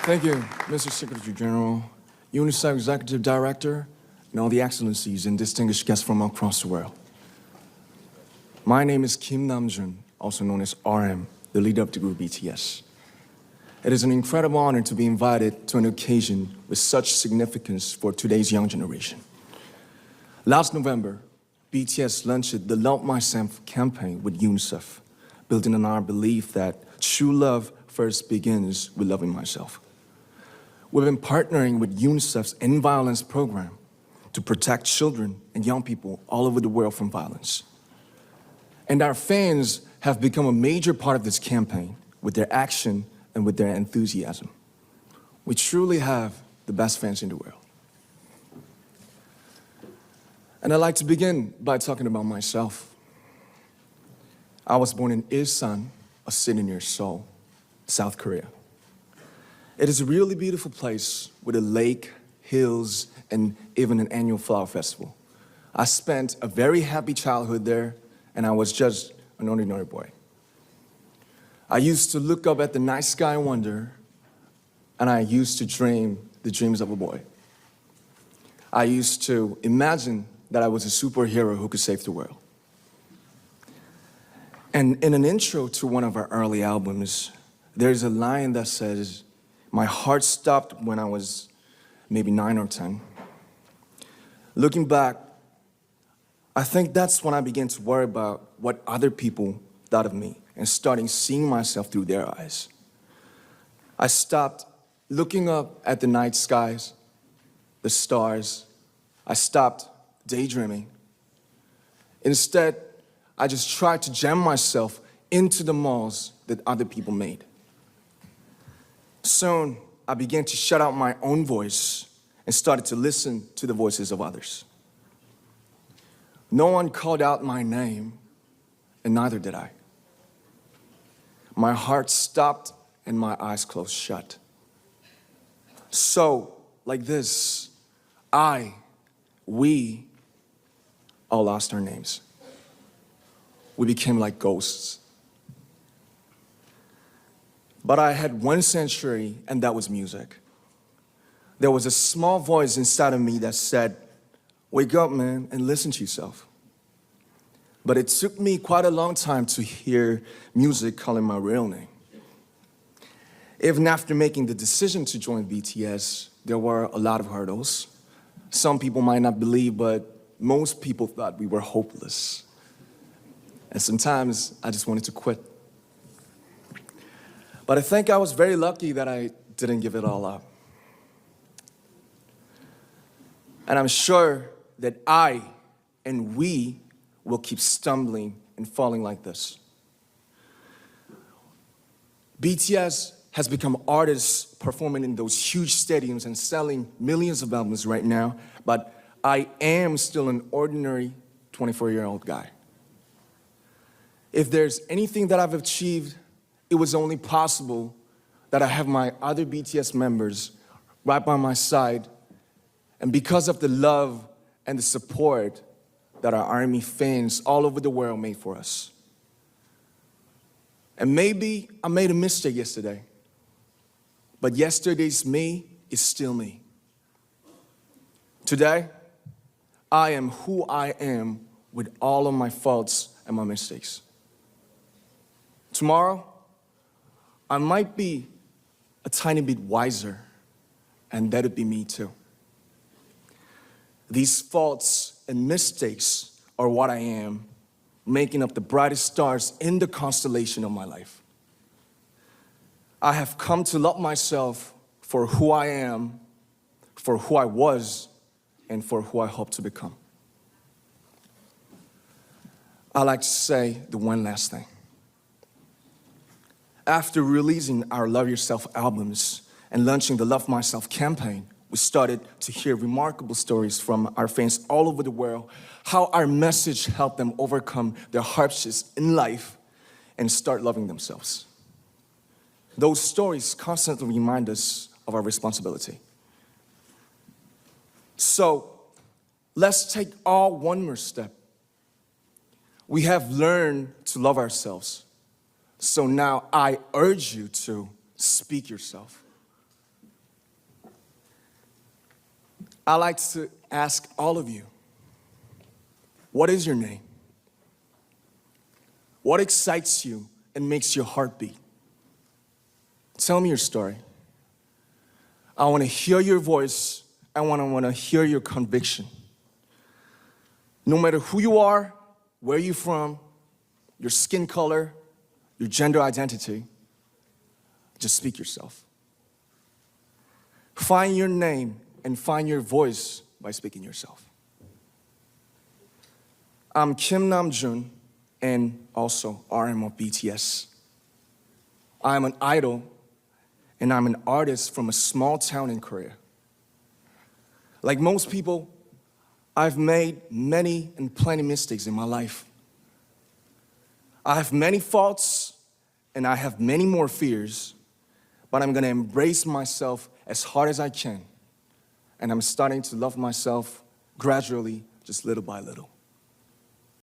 Thank you, Mr. Secretary General, UNICEF Executive Director, and all the excellencies and distinguished guests from across the world. My name is Kim Namjoon, also known as RM, the leader of the group BTS. It is an incredible honor to be invited to an occasion with such significance for today's young generation. Last November, BTS launched the Love Myself campaign with UNICEF, building on our belief that true love first begins with loving myself. We've been partnering with UNICEF's End Violence program to protect children and young people all over the world from violence. And our fans have become a major part of this campaign with their action and with their enthusiasm. We truly have the best fans in the world. And I'd like to begin by talking about myself. I was born in Ilsan, a city near Seoul, South Korea. It is a really beautiful place with a lake, hills, and even an annual flower festival. I spent a very happy childhood there, and I was just an ordinary boy. I used to look up at the night sky and wonder, and I used to dream the dreams of a boy. I used to imagine that I was a superhero who could save the world. And in an intro to one of our early albums, there's a line that says, "My heart stopped when I was maybe 9 or 10. Looking back, I think that's when I began to worry about what other people thought of me and starting seeing myself through their eyes. I stopped looking up at the night skies, the stars. I stopped daydreaming. Instead, I just tried to jam myself into the malls that other people made. Soon, I began to shut out my own voice and started to listen to the voices of others. No one called out my name, and neither did I. My heart stopped and my eyes closed shut. So, like this, we all lost our names. We became like ghosts. But I had one sanctuary, and that was music. There was a small voice inside of me that said, "Wake up, man, and listen to yourself." But it took me quite a long time to hear music calling my real name. Even after making the decision to join BTS, there were a lot of hurdles. Some people might not believe, but most people thought we were hopeless. And sometimes I just wanted to quit. But I think I was very lucky that I didn't give it all up. And I'm sure that I and we will keep stumbling and falling like this. BTS has become artists performing in those huge stadiums and selling millions of albums right now, but I am still an ordinary 24-year-old guy. If there's anything that I've achieved, it was only possible that I have my other BTS members right by my side, and because of the love and the support that our ARMY fans all over the world made for us. And maybe I made a mistake yesterday, but yesterday's me is still me. Today, I am who I am with all of my faults and my mistakes. Tomorrow, I might be a tiny bit wiser, and that'd be me too. These faults and mistakes are what I am, making up the brightest stars in the constellation of my life. I have come to love myself for who I am, for who I was, and for who I hope to become. I'd like to say the one last thing. After releasing our Love Yourself albums and launching the Love Myself campaign, we started to hear remarkable stories from our fans all over the world, how our message helped them overcome their hardships in life and start loving themselves. Those stories constantly remind us of our responsibility. So, let's take all one more step. We have learned to love ourselves. So now I urge you to speak yourself, I'd like to ask all of you, what is your name? What excites you and makes your heart beat? Tell me your story. I want to hear your voice. I want to hear your conviction. No matter who you are, where you're from, your skin color, your gender identity, just speak yourself. Find your name and find your voice by speaking yourself. I'm Kim Namjoon and also RM of BTS. I'm an idol and I'm an artist from a small town in Korea. Like most people, I've made many and plenty mistakes in my life. I have many faults and I have many more fears, but I'm gonna embrace myself as hard as I can. And I'm starting to love myself gradually, just little by little.